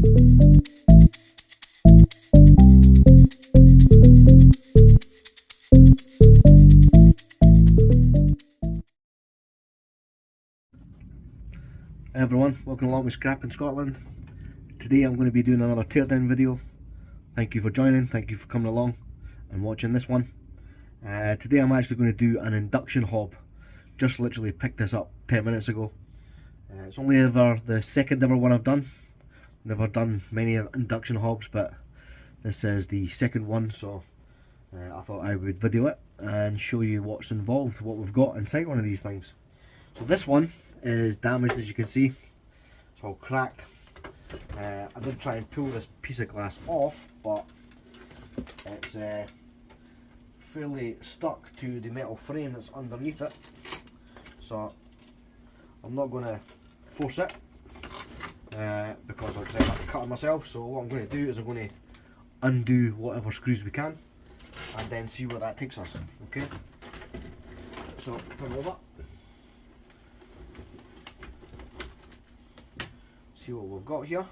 Hey everyone, welcome along with Scrap in Scotland. Today I'm going to be doing another teardown video. Thank you for joining, thank you for coming along and watching this one. Today I'm actually going to do an induction hob. Just literally picked this up 10 minutes ago. It's only ever the second ever one I've done. Never done many induction hobs, but this is the second one, so I thought I would video it and show you what's involved, what we've got inside one of these things. So this one is damaged, as you can see. It's all cracked. I did try and pull this piece of glass off, but it's fairly stuck to the metal frame that's underneath it, so I'm not going to force it because I'll have to cut it myself. So what I'm going to do is I'm going to undo whatever screws we can and then see where that takes us. Okay, so turn it over. See what we've got here.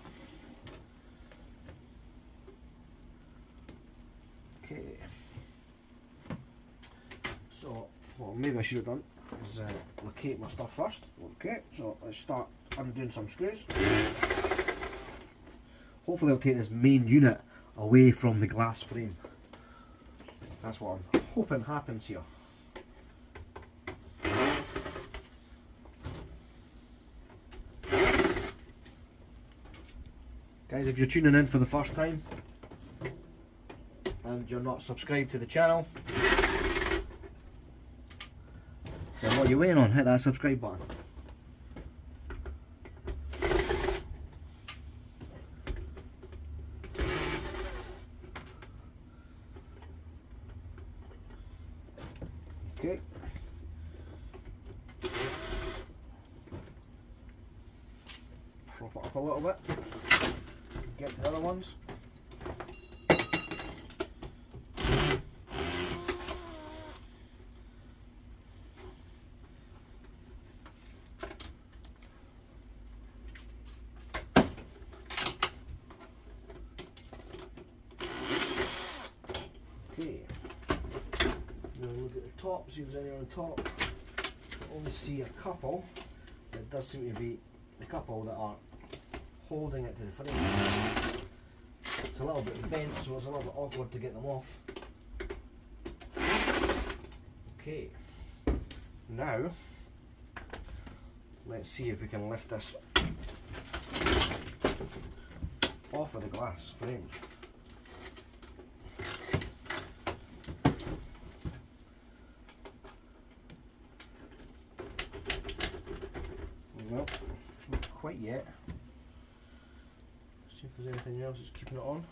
Okay. So, well, maybe I should have done is locate my stuff first. Okay, so let's start undoing some screws. Hopefully I'll take this main unit away from the glass frame. That's what I'm hoping happens here. Guys, if you're tuning in for the first time and you're not subscribed to the channel, then what are you waiting on? Hit that subscribe button. Okay. Prop it up a little bit. Get to the other ones. Okay. Now look at the top, see if there's any on the top. I only see a couple. It does seem to be the couple that are holding it to the frame. It's a little bit bent, so it's a little bit awkward to get them off. Okay, now let's see if we can lift this off of the glass frame. Well, not quite yet. See if there's anything else that's keeping it on.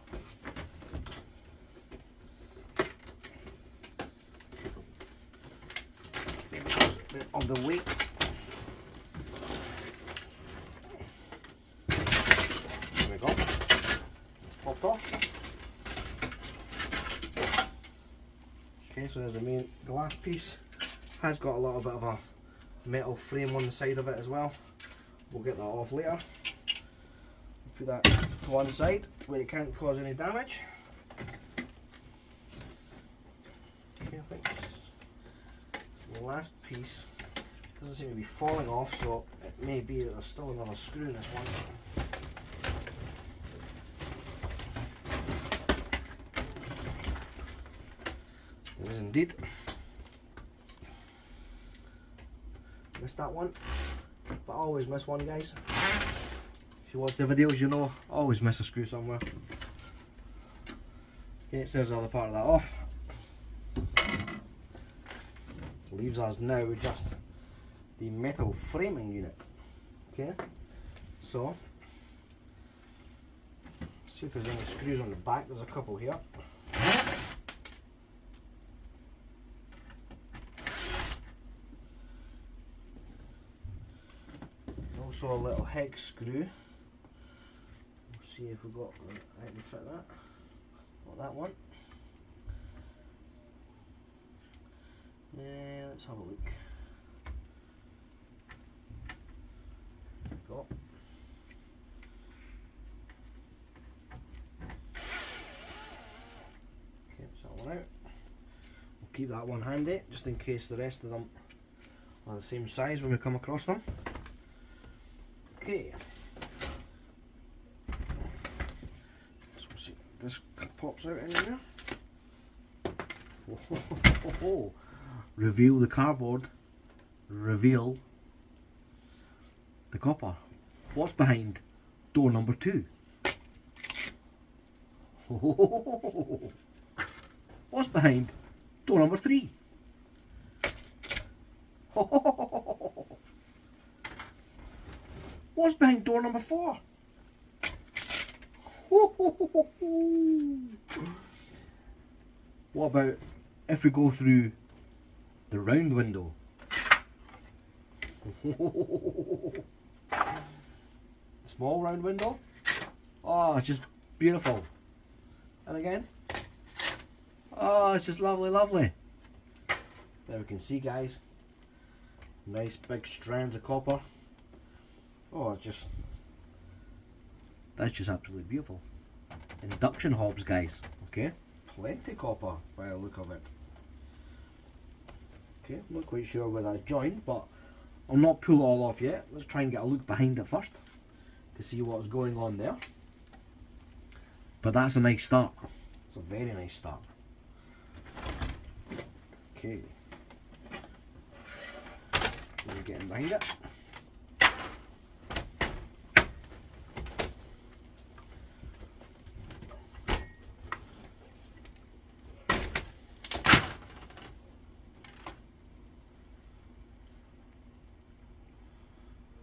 Maybe because a bit of the weight. There we go. Popped off. Okay, so there's the main glass piece. Has got a little bit of a metal frame on the side of it as well. We'll get that off later. Put that to one side where it can't cause any damage. Okay, I think this the last piece doesn't seem to be falling off, so it may be that there's still another screw in this one. There is indeed. Missed that one, but I always miss one, guys. If you watch the videos, you know I always miss a screw somewhere. Okay, so there's the other part of that off. Leaves us now with just the metal framing unit. Okay, so see if there's any screws on the back. There's a couple here. Also a little hex screw. We'll see if we've got I can fit that. Not that one. Let's have a look. There we go. out. We'll keep that one handy just in case the rest of them are the same size when we come across them. Okay. So we'll see, this pops out in there. Oh, reveal the cardboard, reveal the copper. What's behind door number 2? What's behind door number 3? What's behind door number 4? What about if we go through the round window? Small round window. Oh, it's just beautiful. And again. Oh, it's just lovely, lovely. There we can see, guys. Nice big strands of copper. Oh, it's just, that's just absolutely beautiful. Induction hobs, guys. Okay, plenty copper by the look of it. Okay, I'm not quite sure where that's joined, but I'll not pull it all off yet. Let's try and get a look behind it first to see what's going on there. But that's a nice start. It's a very nice start. Okay. We're getting behind it.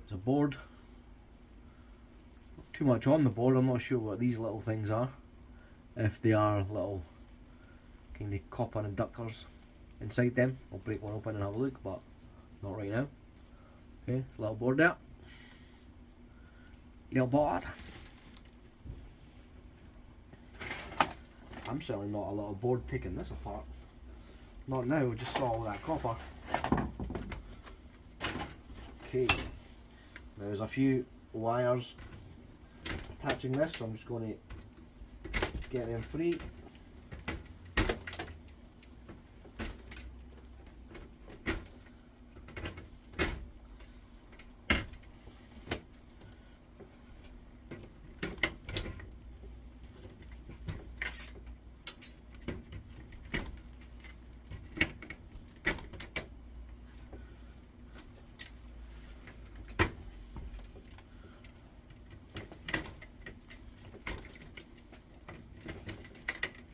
It's a board. Not too much on the board. I'm not sure what these little things are. If they are little kind of copper inductors inside them. I'll break one open and have a look, but not right now. Okay, little board there. Little board. I'm certainly not a little bored taking this apart. Not now, we just saw all that copper. Okay, there's a few wires attaching this, so I'm just going to get them free.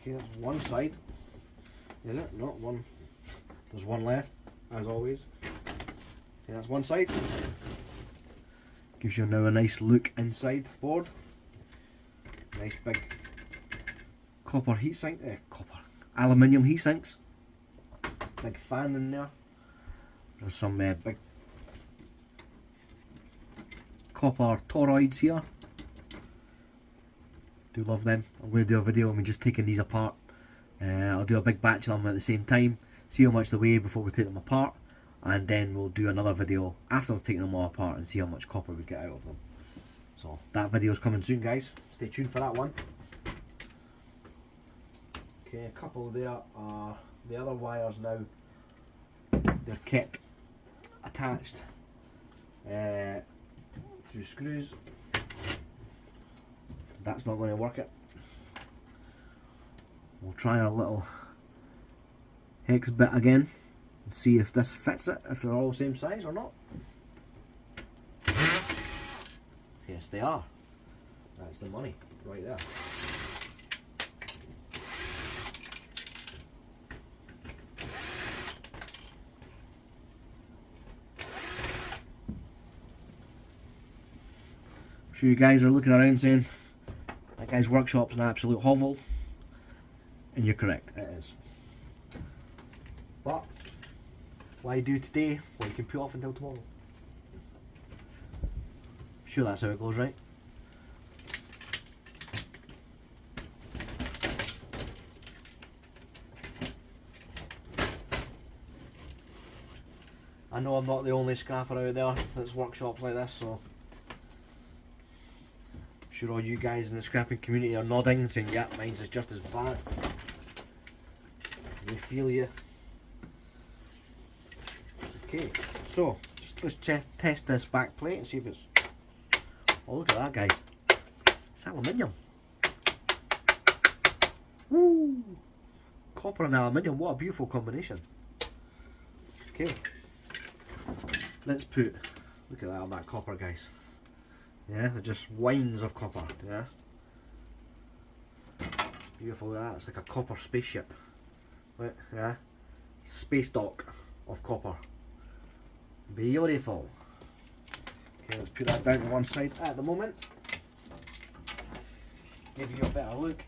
Okay, that's one side. Is it? Not one. There's one left, as always. Okay, that's one side. Gives you now a nice look inside the board. Nice big copper heatsink. Aluminium heatsinks. Big fan in there. There's some big copper toroids here. Do love them. I'm going to do a video of me just taking these apart. I'll do a big batch of them at the same time, see how much they weigh before we take them apart, and then we'll do another video after I've taken them all apart and see how much copper we get out of them. So that video is coming soon, guys. Stay tuned for that one. Okay, a couple there are the other wires now. They're kept attached through screws. That's not going to work it. We'll try our little hex bit again and see if this fits it, if they're all the same size or not. Yes, they are. That's the money right there. I'm sure you guys are looking around saying, that guy's workshop's an absolute hovel, and you're correct, it is. But why do today when you can put off until tomorrow? I'm sure that's how it goes, right? I know I'm not the only scrapper out there that's workshops like this, so I'm sure all you guys in the scrapping community are nodding and saying, yeah, mine's is just as bad. they feel you. Okay, so let's test this back plate and see if it's. Oh, look at that, guys! It's aluminium. Woo! Copper and aluminium. What a beautiful combination. Okay, let's put. Look at that on that copper, guys. Yeah, they're just wines of copper. Yeah, beautiful. Look at that. It's like a copper spaceship. Right, yeah, space dock of copper. Beautiful. Okay, let's put that down to one side at the moment. Give you a better look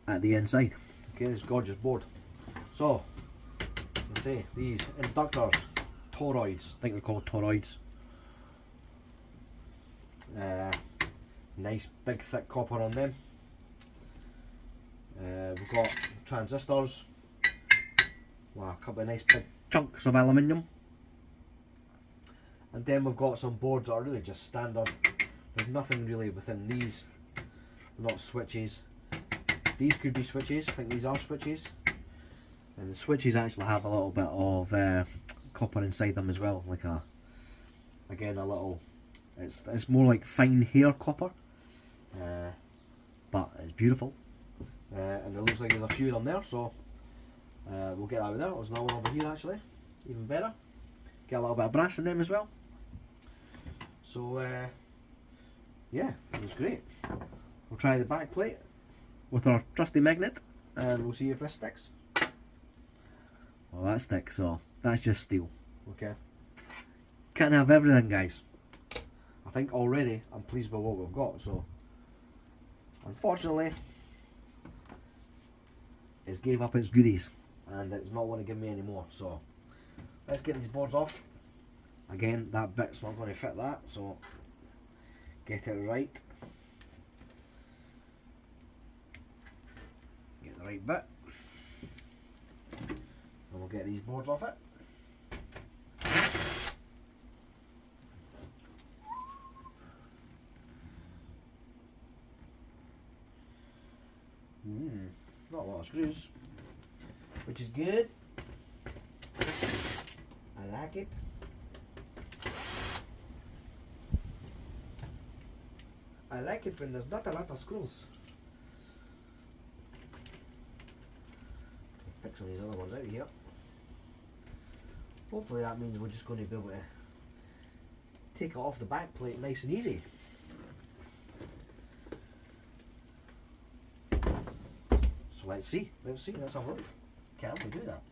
at the inside. Okay, this gorgeous board. So, let's say these inductors, toroids. I think they're called toroids. Nice big thick copper on them. We've got transistors. Wow, a couple of nice big chunks of aluminium. And then we've got some boards that are really just standard. There's nothing really within these. They're not switches. These could be switches. I think these are switches. And the switches actually have a little bit of copper inside them as well. Like a, again, a little. It's more like fine hair copper, but it's beautiful. And it looks like there's a few of them there, so we'll get that out there. There's another one over here actually, even better. Get a little bit of brass in them as well. So yeah, it was great. We'll try the back plate with our trusty magnet and we'll see if this sticks. Well, that sticks, so that's just steel. Okay. Can't have everything, guys. I think already I'm pleased with what we've got, so unfortunately it's gave up its goodies and it's not going to give me any more. So let's get these boards off. Again, that bit's not going to fit that, so get it right. Get the right bit. And we'll get these boards off it. Not a lot of screws, which is good. I like it. I like it when there's not a lot of screws. Pick some of these other ones out of here. Hopefully that means we're just going to be able to take it off the back plate nice and easy. So let's see, let's have a look. Can we do that?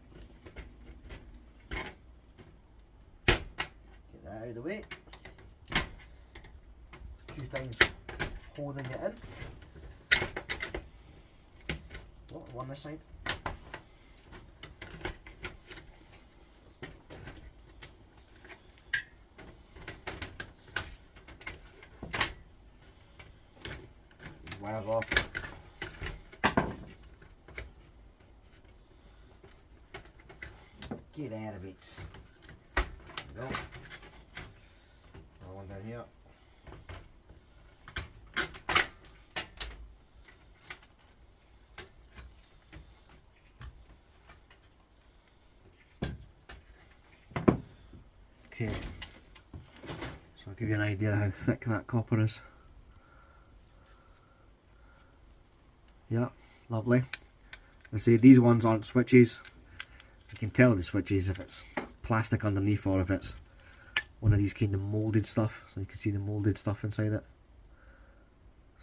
Get that out of the way. A few things holding it in. Oh, one this side. Wires off. Get out of it. There we go. Another one down here. Okay, so I'll give you an idea how thick that copper is. Yeah, lovely. I say these ones aren't switches. You can tell the switches if it's plastic underneath or if it's one of these kind of moulded stuff. So you can see the moulded stuff inside it.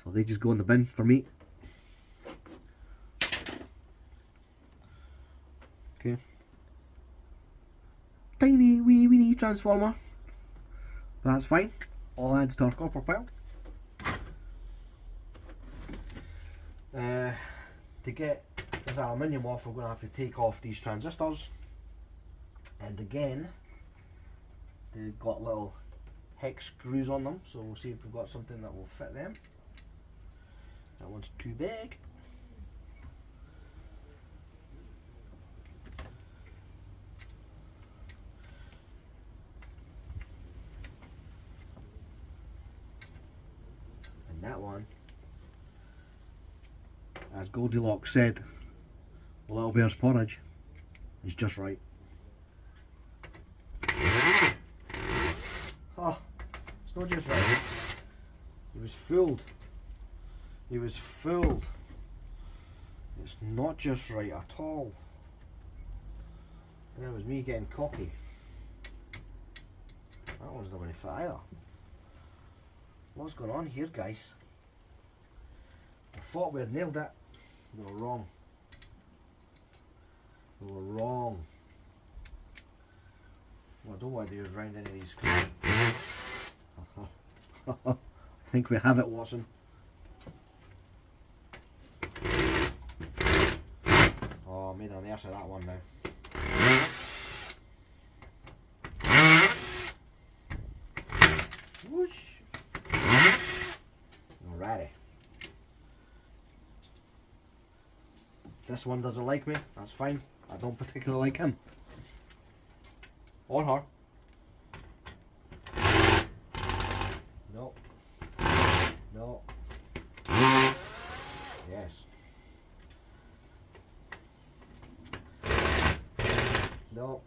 So they just go in the bin for me. Okay. Tiny weeny transformer. That's fine. All adds to our copper pile. To get this aluminium off, we're going to have to take off these transistors, and again they've got little hex screws on them, so we'll see if we've got something that will fit them. That one's too big. And that one, as Goldilocks said, a little bear's porridge is just right. Oh, it's not just right. He was fooled. He was fooled. It's not just right at all. And it was me getting cocky. That one's not going to fit either. What's going on here, guys? I thought we had nailed it. We were wrong. We were wrong. What I don't want to do is round any of these screws. I think we have it, Watson. Oh, I made an ass of that one now. Whoosh. Alrighty. This one doesn't like me, that's fine. I don't particularly like him. Or her. No. No. Yes. No.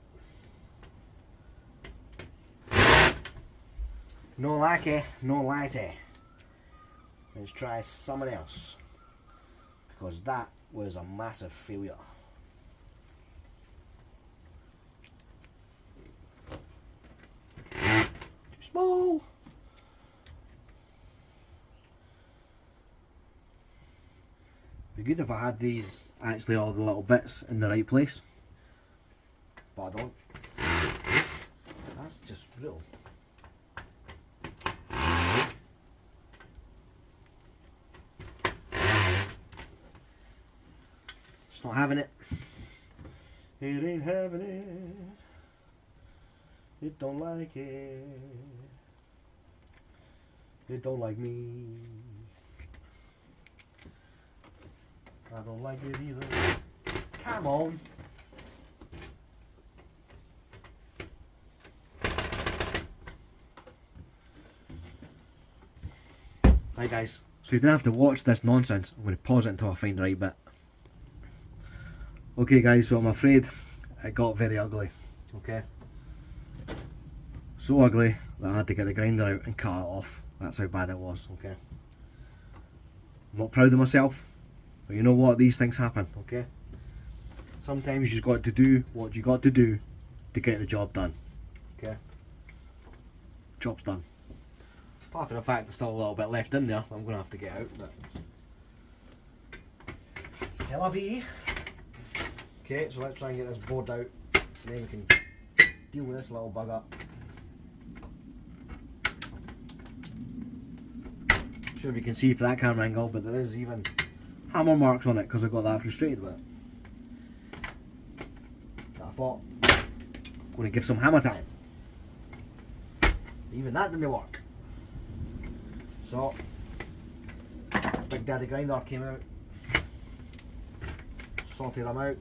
No lackey, no latte. Let's try someone else. Because that was a massive failure. Too small. Be good if I had these, actually all the little bits in the right place. But I don't. That's just real. Just not having it. It ain't having it. It don't like it. It don't like me. I don't like it either. Come on. Right guys, so you don't have to watch this nonsense. I'm going to pause it until I find the right bit. Okay guys, so I'm afraid it got very ugly. Okay. So ugly that I had to get the grinder out and cut it off. That's how bad it was, okay. I'm not proud of myself, but you know what, these things happen, okay. Sometimes you just got to do what you got to do to get the job done. Okay. Job's done. Apart from the fact there's still a little bit left in there, I'm going to have to get out, but c'est la vie. Okay, so let's try and get this board out, and then we can deal with this little bugger. Not sure if you can see for that camera angle, but there is even hammer marks on it because I got that frustrated with it. I thought, I'm going to give some hammer time. Even that didn't work. So, Big Daddy Grinder came out, sorted them out,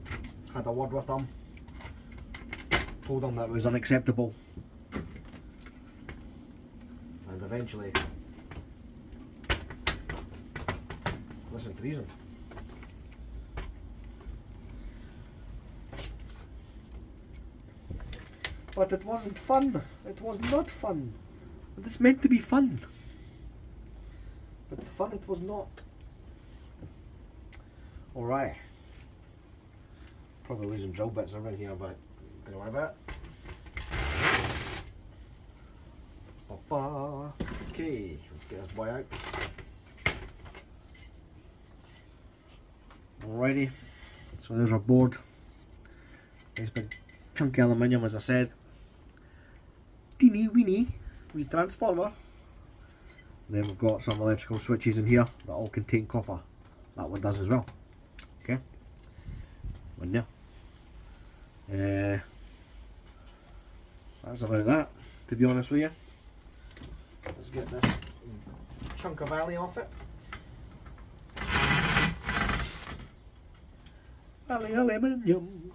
had a word with them, told them that it was unacceptable, and eventually listened to reason. But it wasn't fun. It was not fun. But it's meant to be fun. But fun it was not. Alright. Probably losing drill bits around here, but don't worry about it. Okay, let's get this boy out. Alrighty, so there's our board. Nice big chunky aluminium, as I said. Teeny weeny wee transformer. And then we've got some electrical switches in here that all contain copper. That one does as well. Okay, one there. That's about that, to be honest with you. Let's get this chunk of alley off it. Aluminium.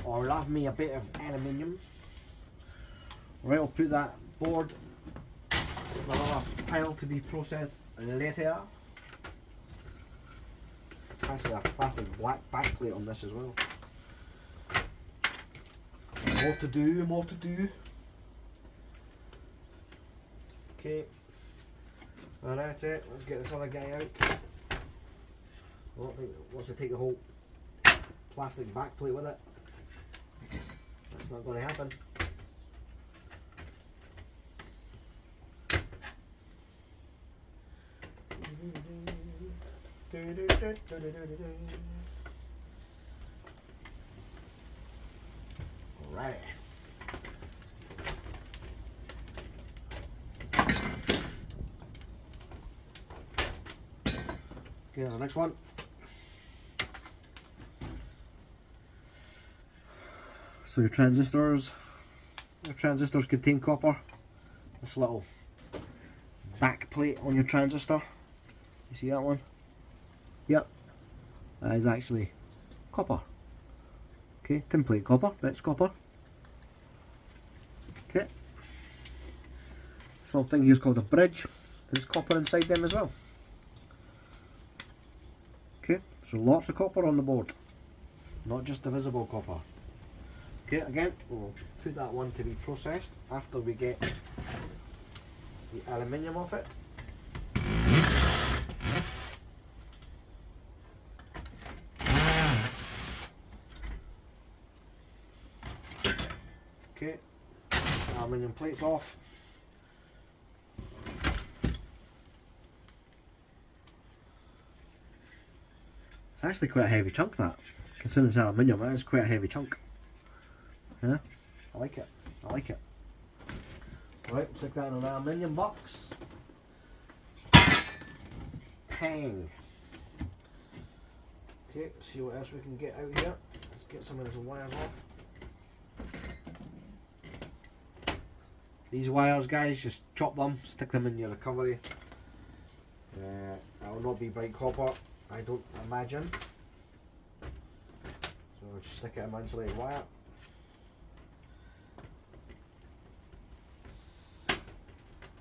Or love me a bit of aluminium. Right, I'll put that board Another pile to be processed later. Actually a plastic black backplate on this as well. More to do, more to do. Okay. And that's it. Let's get this other guy out. Oh, wants to take the whole plastic backplate with it. That's not going to happen. Alrighty. Okay, the next one. So your transistors contain copper. This little back plate on your transistor. You see that one? Yep. That is actually copper. Okay, tin plate copper, but it's copper. Okay. This little thing here is called a bridge. There's copper inside them as well. Okay, so lots of copper on the board. Not just the visible copper. Okay, again, we'll put that one to be processed after we get the aluminium off it. Okay, aluminium plates off. It's actually quite a heavy chunk, that. Considering it's aluminium, that is quite a heavy chunk. Yeah, I like it. I like it. Right, stick that in an aluminium box. Hang. Okay, see what else we can get out here. Let's get some of these wires off. These wires, guys, just chop them, stick them in your recovery. That will not be bright copper, I don't imagine. So just stick it in my insulated wire.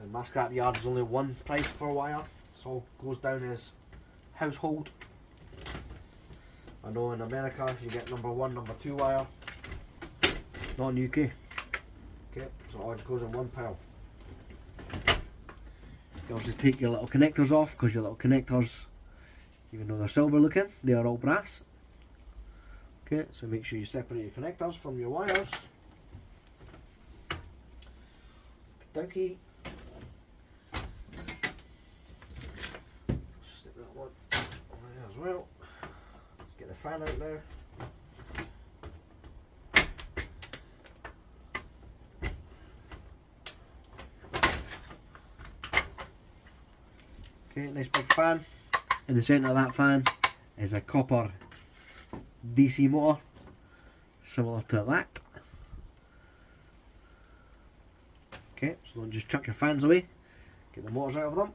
In my scrap yard, there's only one price for a wire, so it goes down as household. I know in America you get number 1, number 2 wire, not in UK. Okay, so it all just goes in one pile. You also take your little connectors off, because your little connectors, even though they're silver looking, they are all brass. Okay, so make sure you separate your connectors from your wires. Donkey. Stick that one on there as well. Let's get the fan out there. Okay, nice big fan. In the centre of that fan is a copper DC motor, similar to that. Okay, so don't just chuck your fans away, get the motors out of them.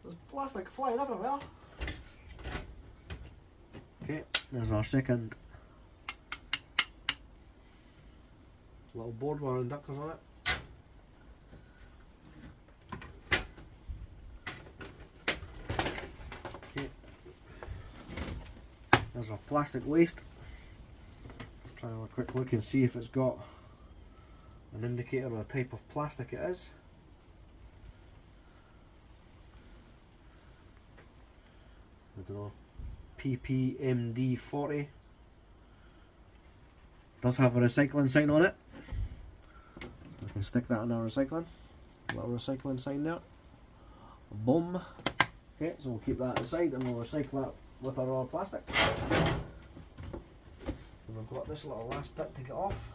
There's plastic flying everywhere. Okay, there's our second little board with our inductors on it. Okay, there's our plastic waste. Try and have a quick look and see if it's got an indicator of the type of plastic it is. I don't know. PPMD40 does have a recycling sign on it. We can stick that in our recycling. Little recycling sign there. Boom. Okay, so we'll keep that aside and we'll recycle that with our raw plastic. And we've got this little last bit to get off.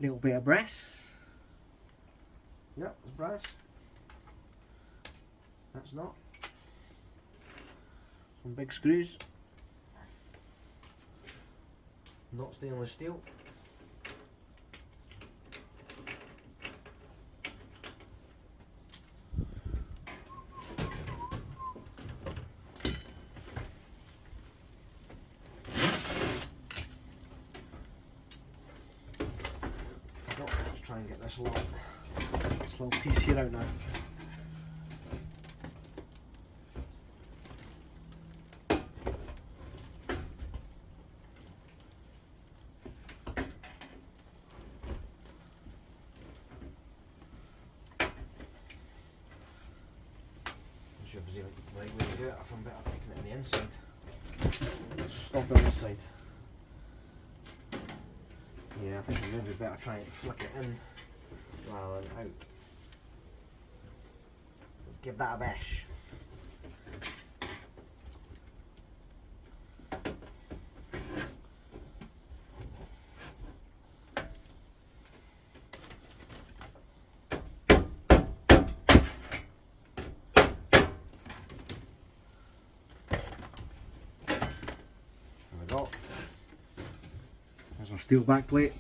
Little bit of brass. Yep, it's brass. That's not. Some big screws. Not stainless steel. Let's try and get this little piece here out now. Should be the right way to do it if I'm better taking it on the inside. Stop it on this side. Yeah, I think I'm maybe better trying to flick it in rather than out. Let's give that a bash. There's our steel back plate,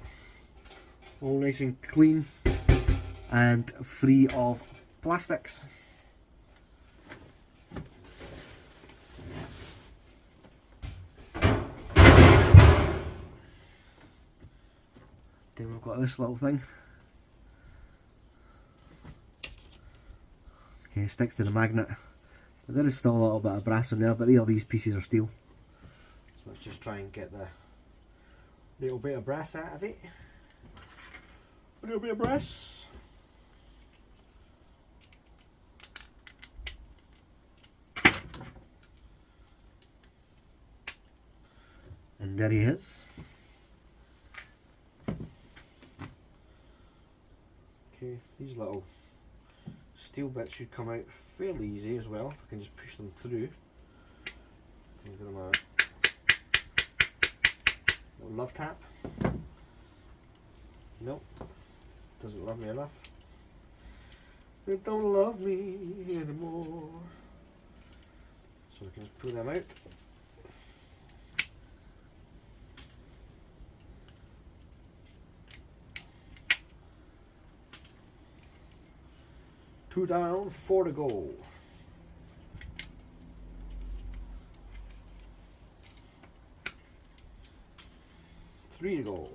all nice and clean and free of plastics. Then we've got this little thing. Okay, sticks to the magnet. But there is still a little bit of brass in there, but all these pieces are steel. So let's just try and get the little bit of brass out of it. A little bit of brass. And there he is. Okay, these little steel bits should come out fairly easy as well, if I can just push them through. And get them out. Little love tap. Nope, doesn't love me enough. It don't love me anymore. So we can just pull them out. Two down, 4 to go. Three to go.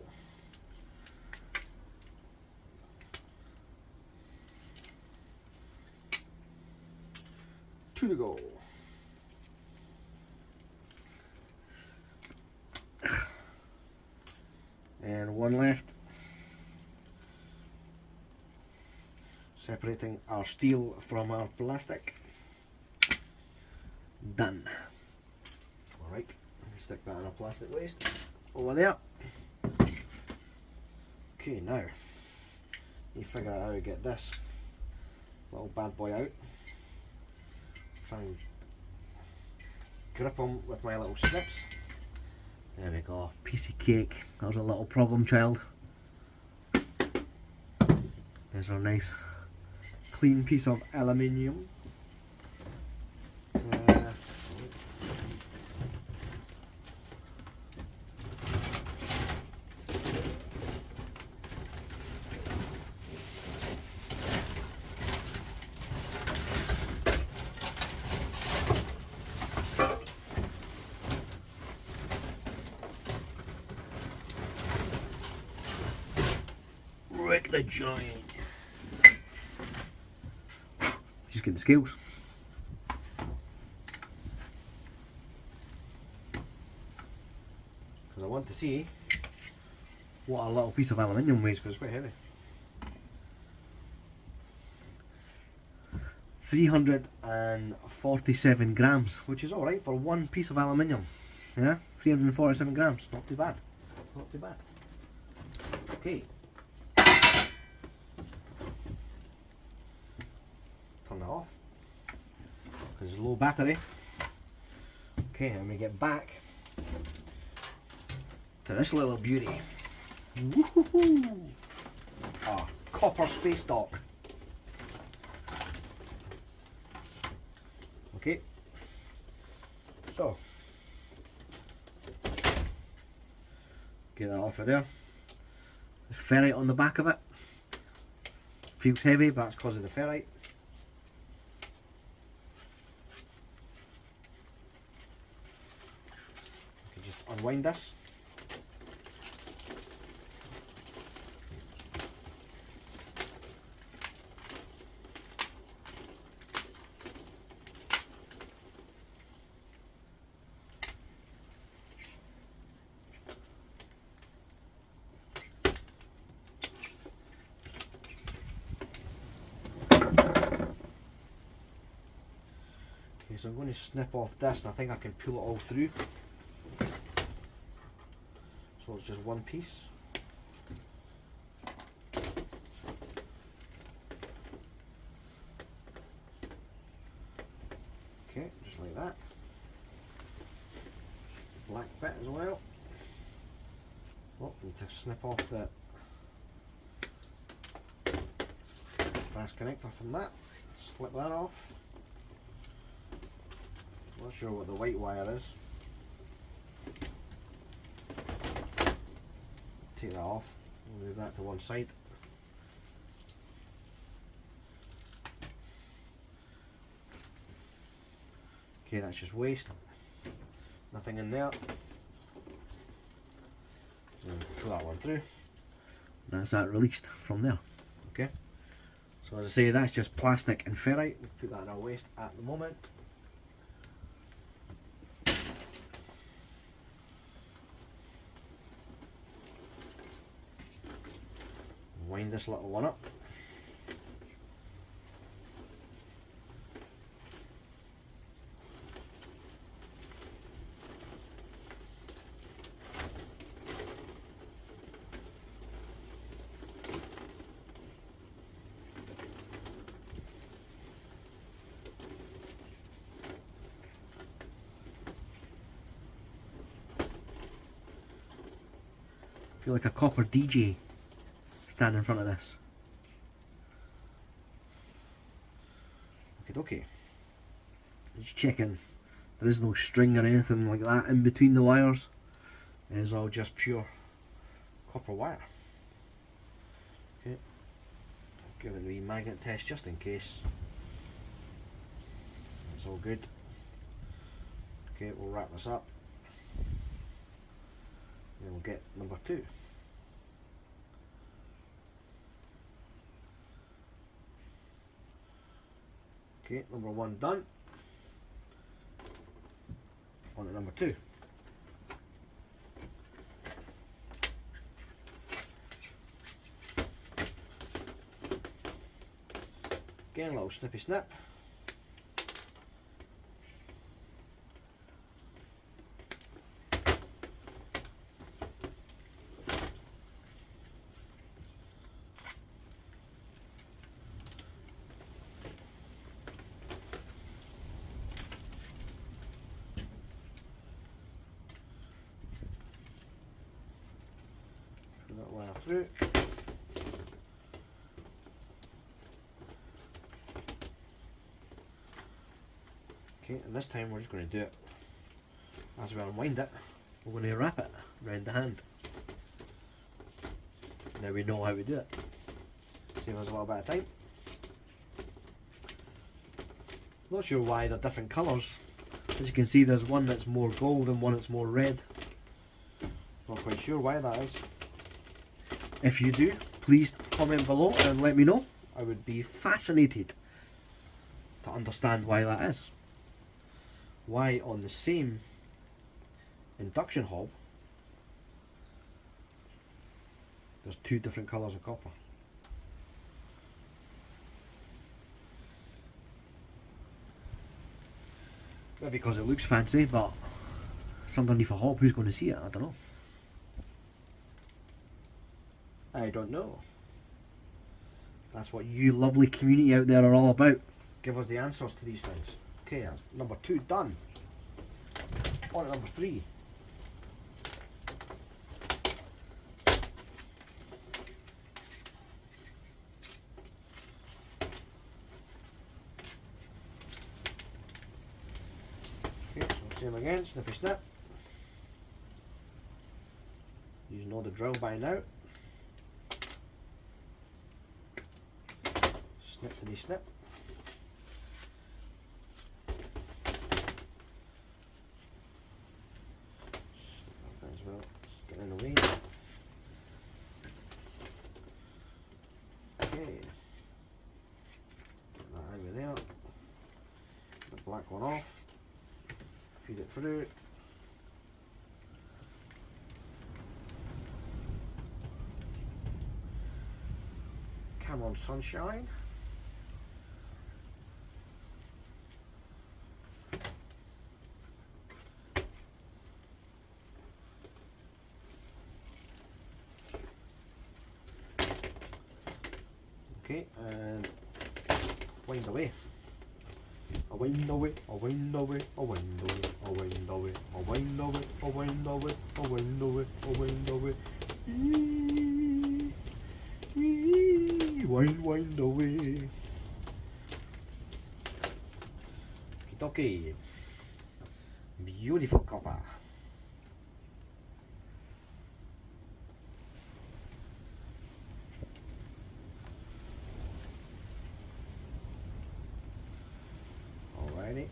Two to go. And one left. Separating our steel from our plastic. Done. Alright, let me stick that in a plastic waste over there. Okay, now you figure out how to get this little bad boy out. Try and grip them with my little strips. There we go, piece of cake. That was a little problem child. There's our nice clean piece of aluminium. Wreck the giant. Just getting the scales. Because I want to see what a little piece of aluminium weighs, because it's quite heavy. 347 grams, which is alright for one piece of aluminium. Yeah, 347 grams, not too bad. Not too bad. Okay. Turn that off because it's low battery. Okay, and we get back to this little beauty. Woohoo! a copper space dock. Okay, so get that off of there. There's ferrite on the back of it. Feels heavy, but that's because of the ferrite. You can just unwind this. So I'm going to snip off this, and I think I can pull it all through. So it's just one piece. Okay, just like that. Black bit as well. Oh, need to snip off the brass connector from that. Slip that off. Not sure what the white wire is. Take that off, move that to one side. Okay, that's just waste. Nothing in there. And pull that one through. That's that released from there. Okay. So as I say, that's just plastic and ferrite. We'll put that in our waste at the moment. Wind this little one up. I feel like a copper DJ. Stand in front of this. Okay. Just checking there is no string or anything like that in between the wires. It is all just pure copper wire. Okay. I'll give it a wee magnet test just in case. It's all good. Okay, we'll wrap this up. Then we'll get number 2. Okay, number 1 done. On to number 2. Again, a little snippy snip. That wire through. Okay, and this time we're just going to do it as we unwind it. We're going to wrap it around the hand. Now we know how we do it. Save us a little bit of time. Not sure why they're different colours. As you can see, there's one that's more gold and one that's more red. Not quite sure why that is. If you do, please comment below and let me know. I would be fascinated to understand why that is. Why on the same induction hob there's 2 different colours of copper. Maybe because it looks fancy, but it's underneath a hob, who's going to see it? I don't know. I don't know. That's what you lovely community out there are all about. Give us the answers to these things. Okay, that's number 2 done. On to number 3. Same again, snippy snip. You know the drill by now. Snippity snip. As well, just get in the way. Okay. Get that over there. The black one off. Feed it through. Come on, sunshine. Okay, and wind away. A wind away, a wind away, a wind away, a wind away, a wind away, a wind away, a wind away, a wind away. Wind, wind away. Okay, beautiful copper. Alrighty.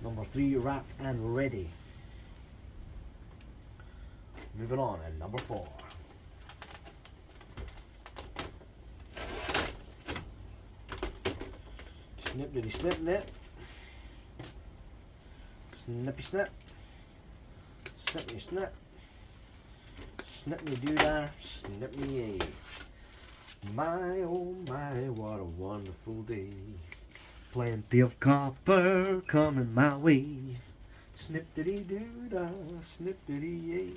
Number 3 wrapped and ready. Moving on, and number 4. Snippity snip nip. Snippy snip. Snippy snip. Snip me doodah. Snip me yay. My oh my, what a wonderful day. Plenty of copper coming my way. Snippity doodah. Snippity yay.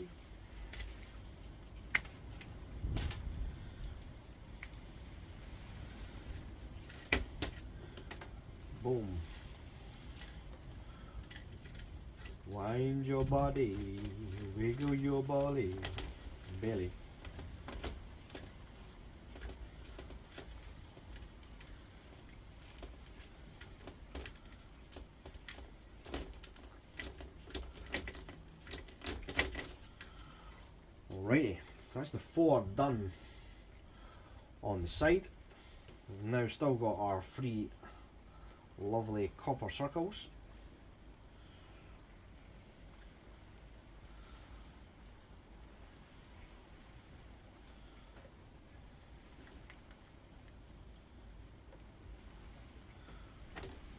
Boom. Wind your body, wiggle your belly. Alrighty, so that's the 4 done on the side. We've now still got our 3 lovely copper circles.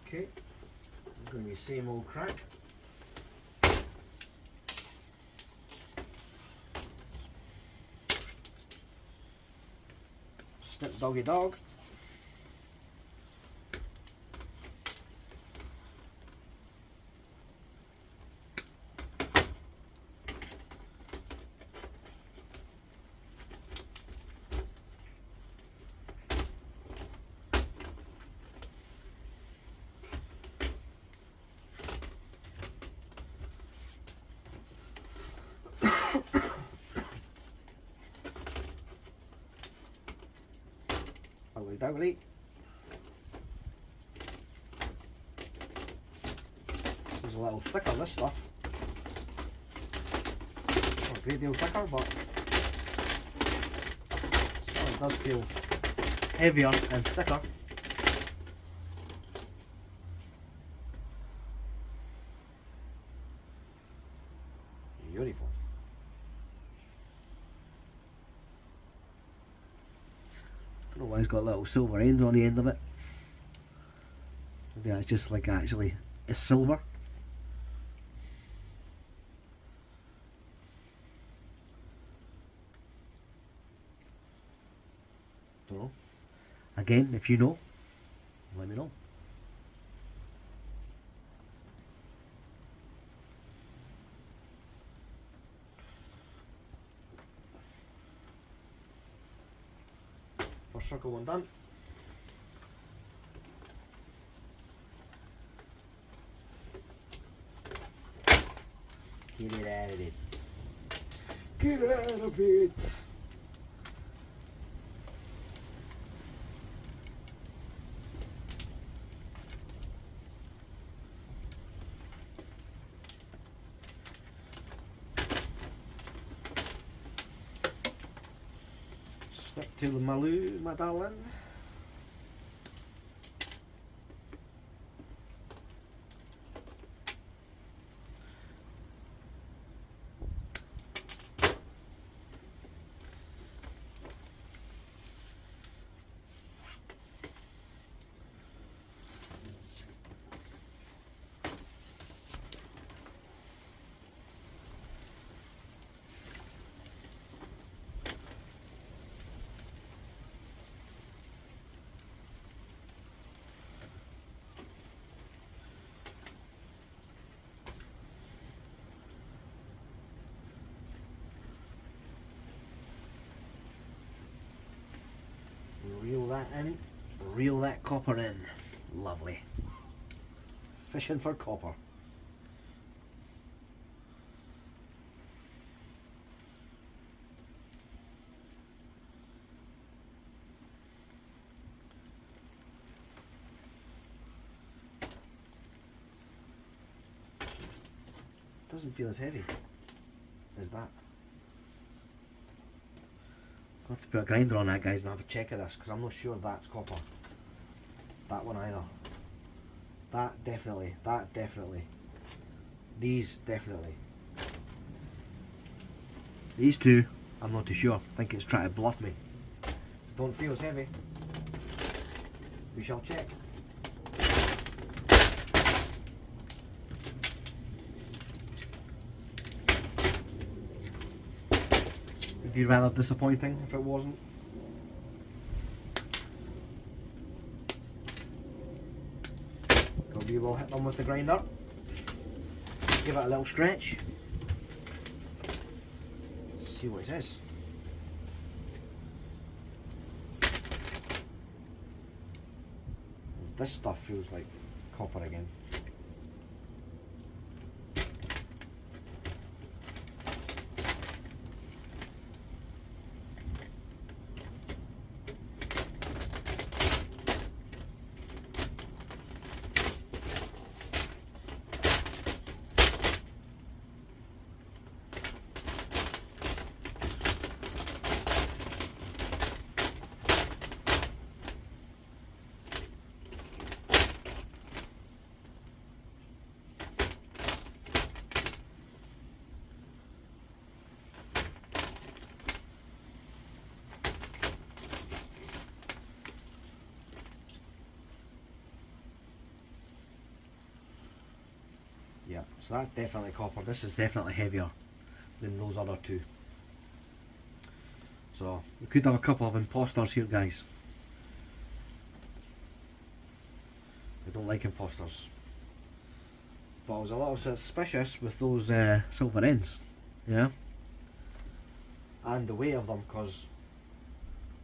Okay, it's going to be the same old crack. Snip doggy dog. Ugly dogly. It's a little thicker, this stuff. Not a great deal thicker, but it does feel heavier and thicker. Beautiful. Don't know why it's got little silver ends on the end of it. Maybe that's just like actually it's silver. Don't know. Again, if you know, let me know. First circle one done. Get it out of it. Get out of it. to Maloo, my darling. Reel that in, reel that copper in. Lovely. Fishing for copper. Doesn't feel as heavy as that. I'll have to put a grinder on that, guys, and have a check of this, because I'm not sure that's copper. That one either. That definitely. That definitely. These definitely. These two, I'm not too sure. I think it's trying to bluff me. Don't feel as heavy. We shall check. It'd be rather disappointing if it wasn't. So we will hit them with the grinder. Give it a little stretch. See what it says. This stuff feels like copper again. Yeah, so that's definitely copper. This is definitely heavier than those other two. So we could have a couple of imposters here, guys. I don't like imposters. But I was a little suspicious with those silver ends. Yeah. And the weight of them, because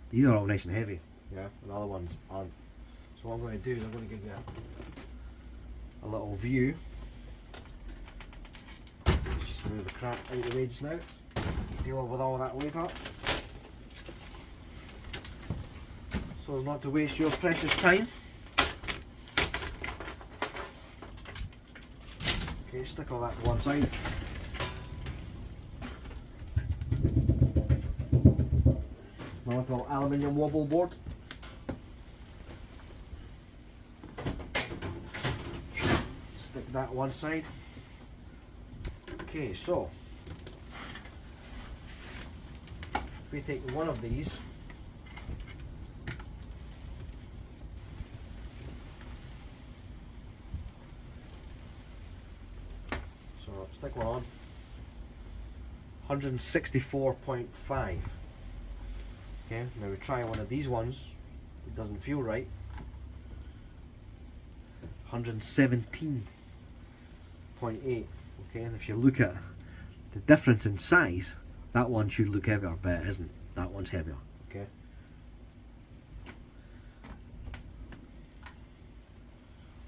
these are all nice and heavy. Yeah, and the other ones aren't. So what I'm going to do is I'm going to give you a little view. Just move the crap out of the way just now. Deal with all that later. So as not to waste your precious time. Okay, stick all that to one side. My little aluminium wobble board. Stick that one side. Okay, so if we take one of these, so stick one on, 164.5. Okay, now we try one of these ones, it doesn't feel right. 117.8. Okay, and if you look at the difference in size, that one should look heavier, but it isn't. That one's heavier. Okay.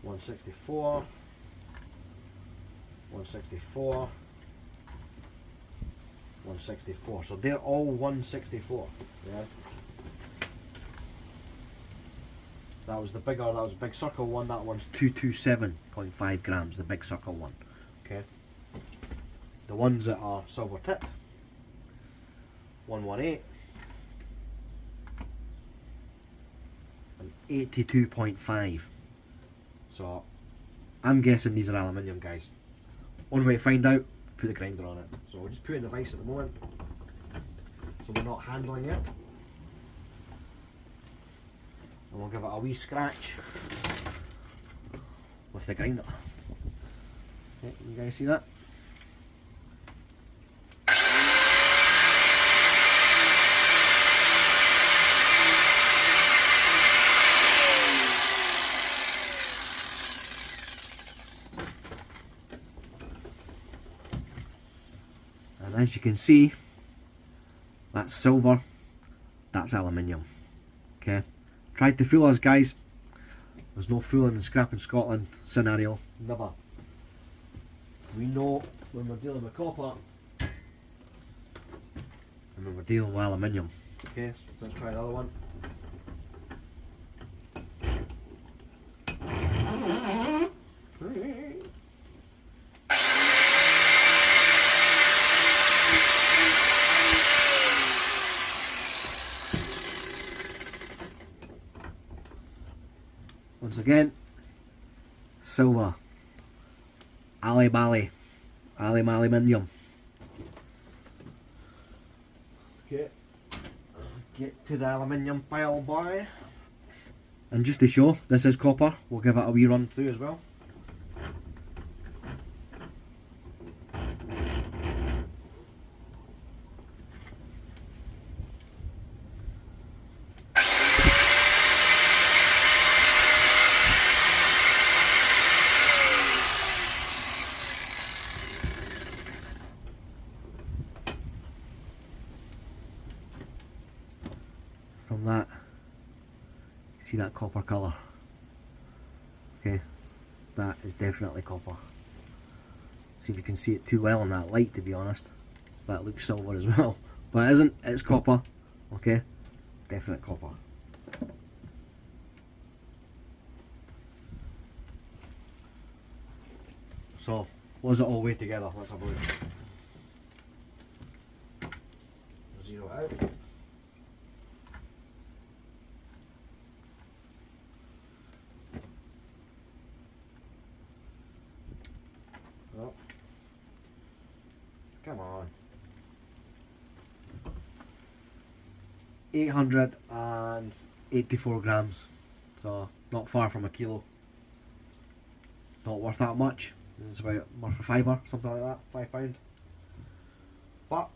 $164, $164, $164. So they're all 164. Yeah. That was the bigger. That was a big circle one. That one's 227.5 grams. The big circle one. Okay. The ones that are silver tipped, 118, and 82.5. So I'm guessing these are aluminium, guys. One way to find out, put the grinder on it. So we're just putting the vice at the moment, so we're not handling it. And we'll give it a wee scratch with the grinder. Okay, you guys see that? And as you can see, that's silver, that's aluminium. Okay, tried to fool us, guys. There's no fooling in Scrap in Scotland scenario, never. We know when we're dealing with copper and when we're dealing with aluminium. Okay, so let's try the other one. Once again, silver, aluminium. Okay, get to the aluminium pile, boy. And just to show this is copper, we'll give it a wee run through as well. From that, see that copper colour? Okay, that is definitely copper. See if you can see it too well in that light, to be honest. That looks silver as well, but it isn't, it's copper. Okay, definite copper. So, what does it all weigh together? Let's have a look. Zero it out. Oh. Come on. 884 grams. So not far from a kilo. Not worth that much. It's about worth a fiver, something like that, £5. But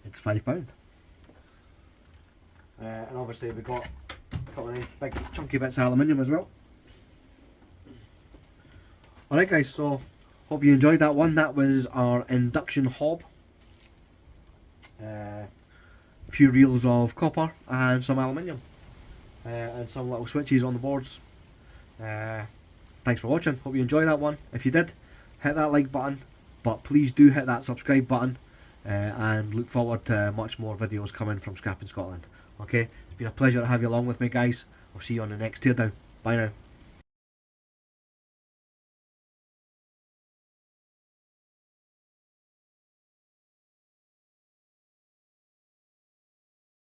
it's £5. And obviously we've got a couple of nice big chunky bits of aluminium as well. Alright guys, so hope you enjoyed that one. That was our induction hob. A few reels of copper and some aluminium. And some little switches on the boards. Thanks for watching, hope you enjoyed that one. If you did, hit that like button, but please do hit that subscribe button, and look forward to much more videos coming from Scrap in Scotland. Okay, it's been a pleasure to have you along with me, guys. I'll see you on the next teardown. Bye now.